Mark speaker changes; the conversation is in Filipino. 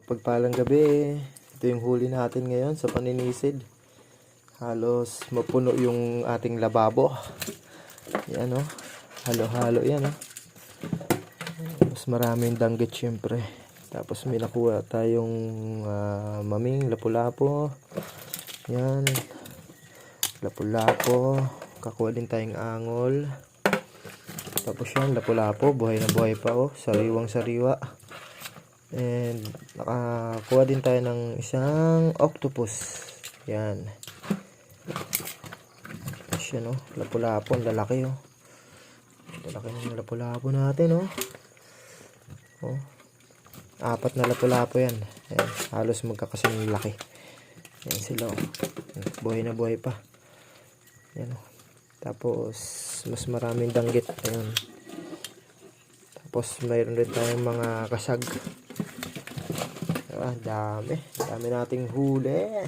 Speaker 1: Pagpalang gabi, ito yung huli natin ngayon sa paninisid. Halos mapuno yung ating lababo. Yan o, halo-halo yan o. Mas maraming danggit syempre. Tapos may nakuha tayong maming, lapu-lapo. Yan, lapu-lapo. Kakuha din tayong angol. Tapos yan, lapu-lapo, buhay na buhay pa o, sariwang-sariwa. And nakakuha din tayo ng isang octopus. Yan. Tapos yan o, lapu-lapo, ang lalaki o. Lalaki ng lapu-lapo natin o. O. 4 na lapu-lapo yan. Yan. Halos magkakasing laki. Yan sila o. Buhay na buhay pa. Yan o. Tapos mas maraming danggit. Ayan. Tapos mayroon din tayong mga kasag. Dami nating huli.